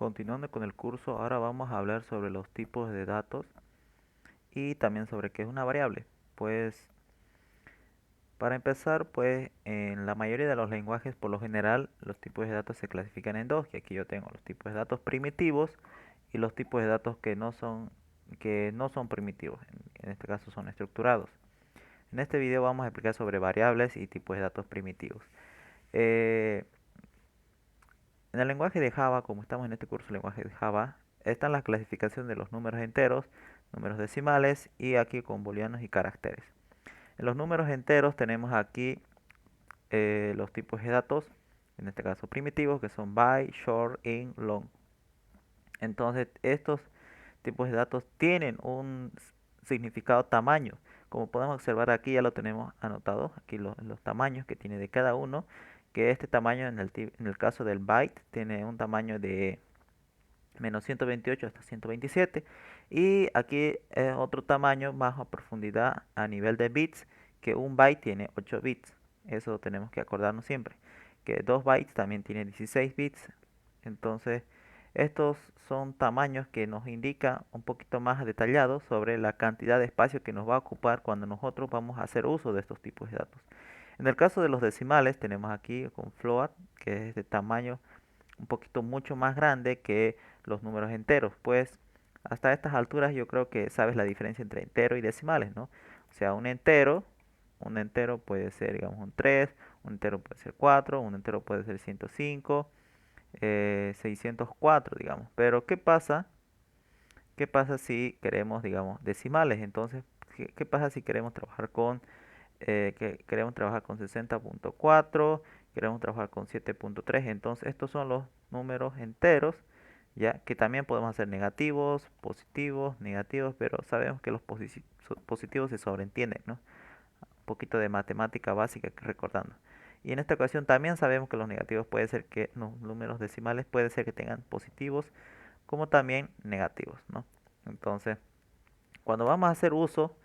Continuando con el curso, ahora vamos a hablar sobre los tipos de datos y también sobre qué es una variable. Pues para empezar, pues en la mayoría de los lenguajes, por lo general, los tipos de datos se clasifican en dos, y aquí yo tengo los tipos de datos primitivos y los tipos de datos que no son primitivos. En este caso son estructurados. En este video vamos a explicar sobre variables y tipos de datos primitivos. Eh, En el lenguaje de Java, como estamos en este curso de lenguaje de Java, está la clasificación de los números enteros, números decimales y aquí con booleanos y caracteres. En los números enteros tenemos aquí los tipos de datos, en este caso primitivos, que son byte, short, int, long. Entonces estos tipos de datos tienen un significado tamaño. Como podemos observar aquí ya lo tenemos anotado, aquí los tamaños que tiene de cada uno, que este tamaño en el caso del byte tiene un tamaño de menos 128 hasta 127 y aquí es otro tamaño más a profundidad a nivel de bits, que un byte tiene 8 bits. Eso tenemos que acordarnos siempre, que 2 bytes también tiene 16 bits. Entonces estos son tamaños que nos indican un poquito más detallado sobre la cantidad de espacio que nos va a ocupar cuando nosotros vamos a hacer uso de estos tipos de datos. En el caso de los decimales tenemos aquí con float, que es de tamaño un poquito mucho más grande que los números enteros. Pues hasta estas alturas yo creo que sabes la diferencia entre entero y decimales, ¿no? O sea, un entero puede ser, digamos, un 3, un entero puede ser 4, un entero puede ser 105, 604, digamos. Pero ¿qué pasa? ¿Qué pasa si queremos, digamos, decimales? Entonces, ¿qué pasa si queremos trabajar que queremos trabajar con 60.4, queremos trabajar con 7.3? Entonces estos son los números enteros, ya que también podemos hacer negativos, positivos, negativos, pero sabemos que los positivos se sobreentienden, ¿no? Un poquito de matemática básica que recordando. Y en esta ocasión también sabemos que los negativos puede ser que los números decimales puede ser que tengan positivos como también negativos, ¿no? Entonces, cuando vamos a hacer uso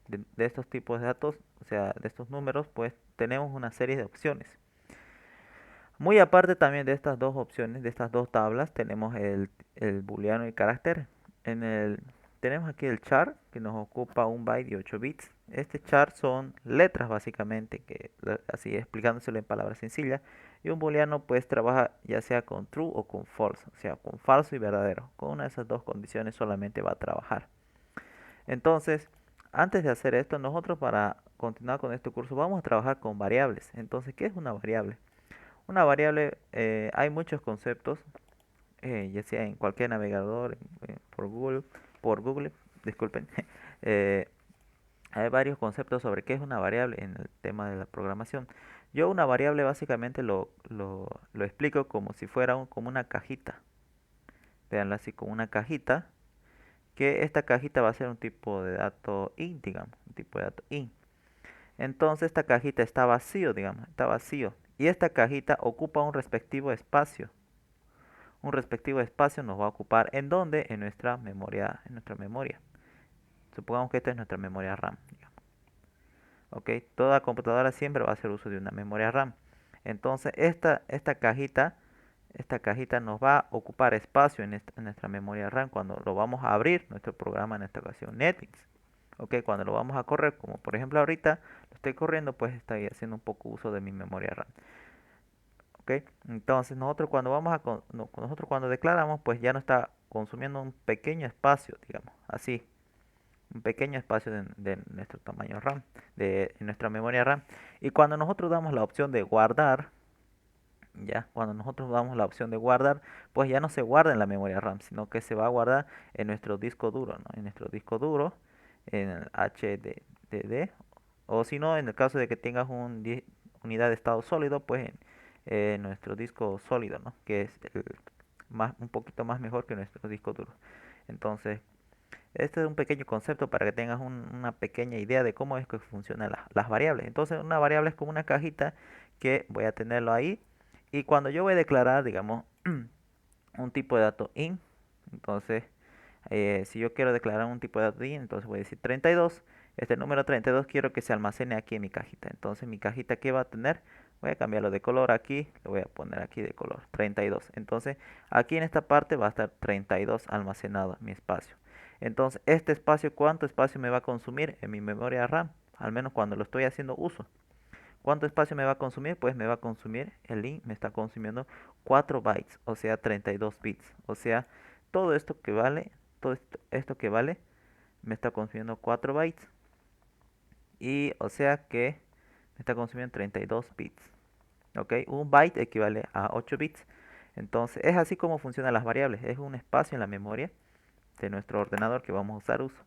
de estos tipos de datos, o sea, de estos números, pues tenemos una serie de opciones. Muy aparte también de estas dos opciones, de estas dos tablas, tenemos el booleano y carácter. Tenemos aquí el char, que nos ocupa un byte y 8 bits. Este char son letras básicamente, así explicándoselo en palabras sencillas. Y un booleano pues trabaja ya sea con true o con false, o sea, con falso y verdadero. Con una de esas dos condiciones solamente va a trabajar. Entonces, antes de hacer esto, nosotros para continuar con este curso vamos a trabajar con variables. Entonces, ¿qué es una variable? Una variable, hay muchos conceptos, ya sea en cualquier navegador, por Google, disculpen. eh, Hay varios conceptos sobre qué es una variable en el tema de la programación. Yo una variable básicamente lo explico como si fuera como una cajita. Veanla así, como una cajita, que esta cajita va a ser un tipo de dato int, digamos, un tipo de dato int. Entonces esta cajita está vacío, digamos, está vacío. Y esta cajita ocupa un respectivo espacio. Un respectivo espacio nos va a ocupar ¿en dónde? En nuestra memoria, en nuestra memoria. Supongamos que esta es nuestra memoria RAM, digamos. Ok, toda computadora siempre va a hacer uso de una memoria RAM. Entonces esta cajita nos va a ocupar espacio en nuestra memoria RAM cuando lo vamos a abrir, nuestro programa en esta ocasión Netflix. Ok, cuando lo vamos a correr, como por ejemplo ahorita lo estoy corriendo, pues estoy haciendo un poco uso de mi memoria RAM. Ok, entonces nosotros cuando declaramos, pues ya no está consumiendo un pequeño espacio, digamos, así, un pequeño espacio de nuestro tamaño RAM, de nuestra memoria RAM. Y cuando nosotros damos la opción de guardar, cuando nosotros damos la opción de guardar, pues ya no se guarda en la memoria RAM, sino que se va a guardar en nuestro disco duro, ¿no? En nuestro disco duro, en el HDD, o si no, en el caso de que tengas unidad de estado sólido, pues en nuestro disco sólido, ¿no? Que es un poquito más mejor que nuestro disco duro. Entonces, este es un pequeño concepto para que tengas una pequeña idea de cómo es que funcionan las variables. Entonces, una variable es como una cajita que voy a tenerlo ahí. Y cuando yo voy a declarar, digamos, un tipo de dato int, entonces, si yo quiero declarar un tipo de dato int, entonces voy a decir 32. Este número 32 quiero que se almacene aquí en mi cajita. Entonces, mi cajita, ¿qué va a tener? Voy a cambiarlo de color aquí, lo voy a poner aquí de color 32. Entonces, aquí en esta parte va a estar 32 almacenado mi espacio. Entonces, este espacio, ¿cuánto espacio me va a consumir en mi memoria RAM? Al menos cuando lo estoy haciendo uso. ¿Cuánto espacio me va a consumir? Pues me va a consumir, el link me está consumiendo 4 bytes, o sea 32 bits. O sea, todo esto que vale, esto que vale, me está consumiendo 4 bytes. Y o sea que me está consumiendo 32 bits. ¿Ok? Un byte equivale a 8 bits. Entonces es así como funcionan las variables. Es un espacio en la memoria de nuestro ordenador que vamos a usar uso.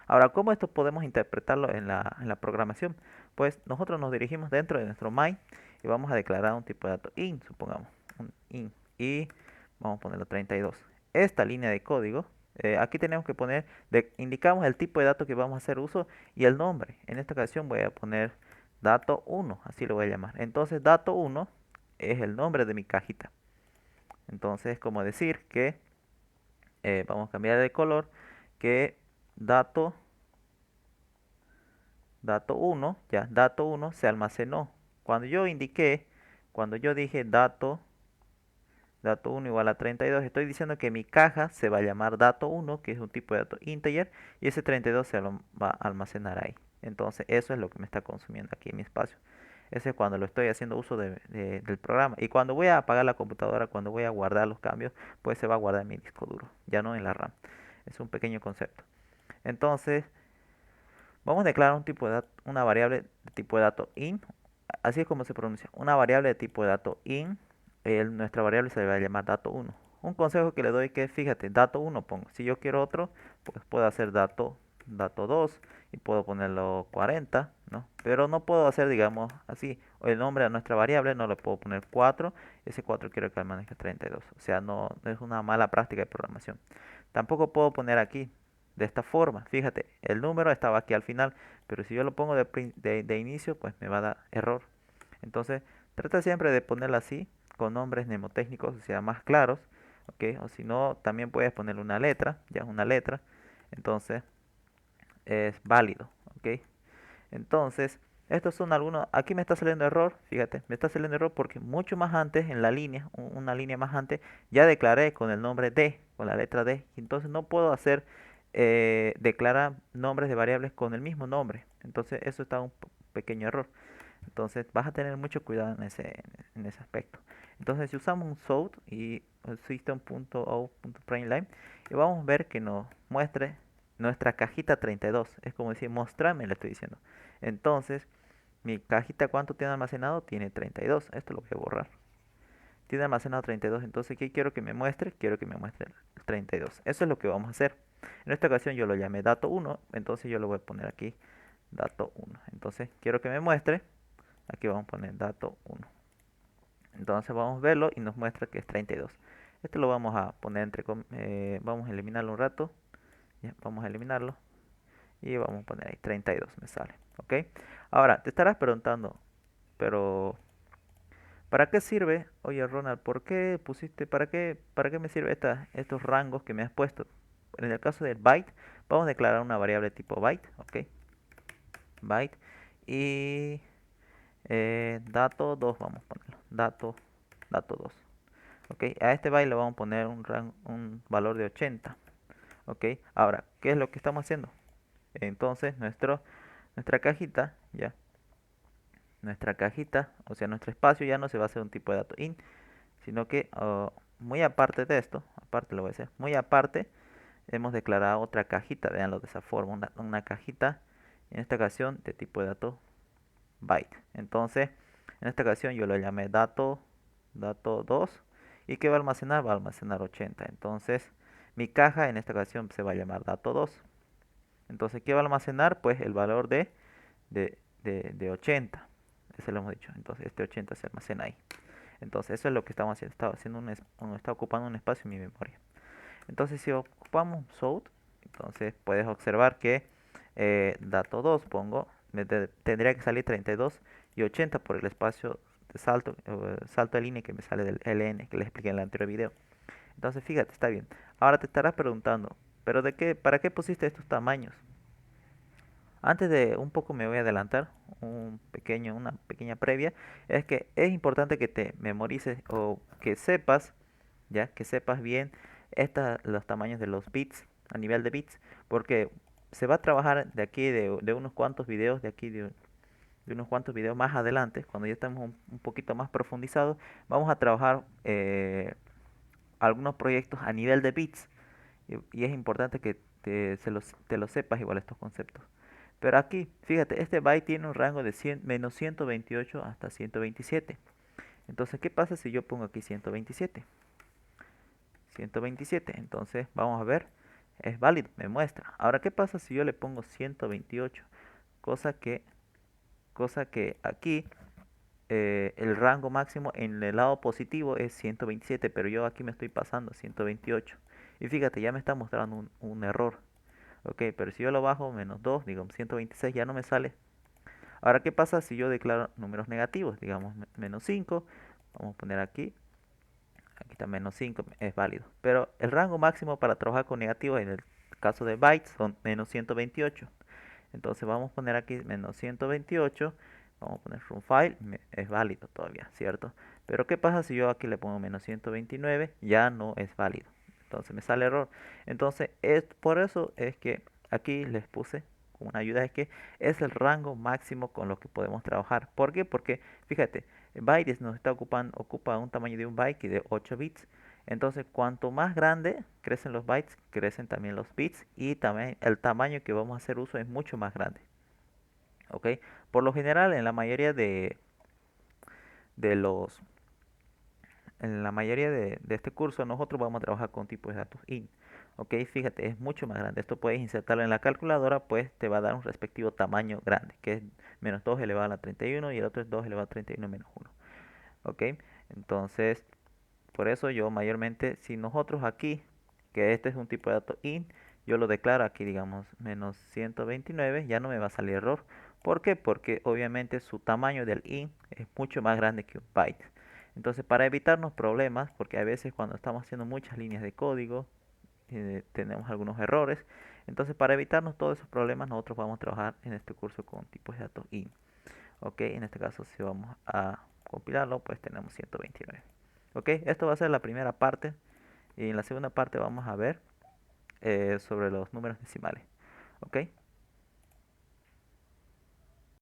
Ahora, ¿cómo esto podemos interpretarlo en la programación? Pues nosotros nos dirigimos dentro de nuestro main y vamos a declarar un tipo de dato int, supongamos, un int, y vamos a ponerlo 32. Esta línea de código, aquí tenemos que poner, indicamos el tipo de dato que vamos a hacer uso y el nombre. En esta ocasión voy a poner dato 1, así lo voy a llamar. Entonces, dato 1 es el nombre de mi cajita. Entonces, es como decir que vamos a cambiar de color, que dato dato 1 ya, dato 1 se almacenó. Cuando yo indiqué, cuando yo dije dato 1 igual a 32, estoy diciendo que mi caja se va a llamar dato 1, que es un tipo de dato integer, y ese 32 se lo va a almacenar ahí. Entonces eso es lo que me está consumiendo aquí en mi espacio. Ese es cuando lo estoy haciendo uso del programa. Y cuando voy a apagar la computadora, cuando voy a guardar los cambios, pues se va a guardar en mi disco duro, ya no en la RAM. Es un pequeño concepto. Entonces, vamos a declarar un tipo de una variable de tipo de dato int. Así es como se pronuncia. Una variable de tipo de dato int. Nuestra variable se va a llamar dato 1. Un consejo que le doy que, fíjate, dato 1 pongo. Si yo quiero otro, pues puedo hacer dato 2 y puedo ponerlo 40, ¿no? Pero no puedo hacer, digamos, así. El nombre a nuestra variable no le puedo poner 4. Ese 4 quiero que maneje 32. O sea, no es una mala práctica de programación. Tampoco puedo poner aquí de esta forma. Fíjate, el número estaba aquí al final, pero si yo lo pongo de inicio, pues me va a dar error. Entonces, trata siempre de ponerlo así, con nombres mnemotécnicos, o sea, más claros, ¿ok? O si no, también puedes ponerle una letra, ya es una letra, entonces es válido, ¿ok? Entonces, estos son algunos, aquí me está saliendo error, fíjate, me está saliendo error porque mucho más antes, en la línea, una línea más antes, ya declaré con el nombre de, con la letra D, y entonces no puedo hacer, declarar nombres de variables con el mismo nombre, entonces eso está un pequeño error. Entonces vas a tener mucho cuidado en ese aspecto. Entonces si usamos un south y system.out.println y vamos a ver que nos muestre nuestra cajita 32. Es como decir, mostrame, le estoy diciendo. Entonces, mi cajita, ¿cuánto tiene almacenado? Tiene 32. Esto lo voy a borrar. Tiene almacenado 32. Entonces, ¿qué quiero que me muestre? Quiero que me muestre el 32. Eso es lo que vamos a hacer. En esta ocasión yo lo llamé dato 1. Entonces yo lo voy a poner aquí dato 1. Entonces, quiero que me muestre. Aquí vamos a poner dato 1. Entonces vamos a verlo y nos muestra que es 32. Esto lo vamos a poner vamos a eliminarlo un rato. Ya, vamos a eliminarlo. Y vamos a poner ahí 32 me sale. ¿Ok? Ahora, te estarás preguntando, pero ¿para qué sirve? Oye Ronald, ¿por qué pusiste, para qué me sirve estos rangos que me has puesto? En el caso del byte, vamos a declarar una variable tipo byte. ¿Ok? Byte. Y dato 2 vamos a ponerlo. Dato 2. Ok, a este byte le vamos a poner un valor de 80. Ok, ahora, ¿qué es lo que estamos haciendo? Entonces, nuestra cajita, ya, nuestra cajita, o sea, nuestro espacio ya no se va a hacer un tipo de dato int, sino que muy aparte de esto, aparte lo voy a hacer, muy aparte, hemos declarado otra cajita, veanlo de esa forma, una cajita, en esta ocasión de tipo de dato byte. Entonces, en esta ocasión yo lo llamé dato 2. ¿Y qué va a almacenar? Va a almacenar 80. Entonces, mi caja en esta ocasión se va a llamar dato 2. Entonces, ¿qué va a almacenar? Pues el valor de 80. Eso lo hemos dicho. Entonces, este 80 se almacena ahí. Entonces, eso es lo que estamos haciendo. Está ocupando un espacio en mi memoria. Entonces, si ocupamos south, entonces puedes observar que dato 2 pongo, tendría que salir 32 y 80 por el espacio de salto de línea que me sale del ln que les expliqué en el anterior video. Entonces, fíjate, está bien. Ahora te estarás preguntando, ¿para qué pusiste estos tamaños? Antes de un poco me voy a adelantar, una pequeña previa, es que es importante que te memorices o que sepas, ya, que sepas bien los tamaños de los bits, a nivel de bits, porque se va a trabajar de aquí de unos cuantos videos, de unos cuantos videos más adelante, cuando ya estemos un poquito más profundizados, vamos a trabajar algunos proyectos a nivel de bits y es importante que te lo sepas igual estos conceptos. Pero aquí, fíjate, este byte tiene un rango de menos 128 hasta 127. Entonces, ¿qué pasa si yo pongo aquí 127? 127, entonces vamos a ver, es válido, me muestra. Ahora, ¿qué pasa si yo le pongo 128? Cosa que, cosa que aquí el rango máximo en el lado positivo es 127, pero yo aquí me estoy pasando 128. Y fíjate, ya me está mostrando un error. Ok, pero si yo lo bajo menos 2, digamos 126, ya no me sale. Ahora, ¿qué pasa si yo declaro números negativos? Digamos menos 5, vamos a poner aquí, aquí está menos 5, es válido. Pero el rango máximo para trabajar con negativos en el caso de bytes son menos 128. Entonces vamos a poner aquí menos 128, vamos a poner from file, es válido todavía, ¿cierto? Pero ¿qué pasa si yo aquí le pongo menos 129? Ya no es válido. Entonces me sale error. Entonces por eso es que aquí les puse como una ayuda, es que es el rango máximo con lo que podemos trabajar. ¿Por qué? Porque fíjate, bytes nos está ocupa un tamaño de un byte y de 8 bits. Entonces, cuanto más grande crecen los bytes, crecen también los bits y también el tamaño que vamos a hacer uso es mucho más grande. ¿Ok? Por lo general, de los, en la mayoría de este curso, nosotros vamos a trabajar con tipos de datos int. ¿Ok? Fíjate, es mucho más grande. Esto puedes insertarlo en la calculadora, pues te va a dar un respectivo tamaño grande, que es menos 2 elevado a la 31 y el otro es 2 elevado a 31 menos 1. ¿Ok? Entonces, por eso yo mayormente, si nosotros aquí, que este es un tipo de dato int, yo lo declaro aquí, digamos, menos 129, ya no me va a salir error. ¿Por qué? Porque obviamente su tamaño del int es mucho más grande que un byte. Entonces, para evitarnos problemas, porque a veces cuando estamos haciendo muchas líneas de código, tenemos algunos errores. Entonces, para evitarnos todos esos problemas, nosotros vamos a trabajar en este curso con tipos de datos int. Ok, en este caso, si vamos a compilarlo, pues tenemos 129. Ok, esto va a ser la primera parte y en la segunda parte vamos a ver sobre los números decimales. Ok.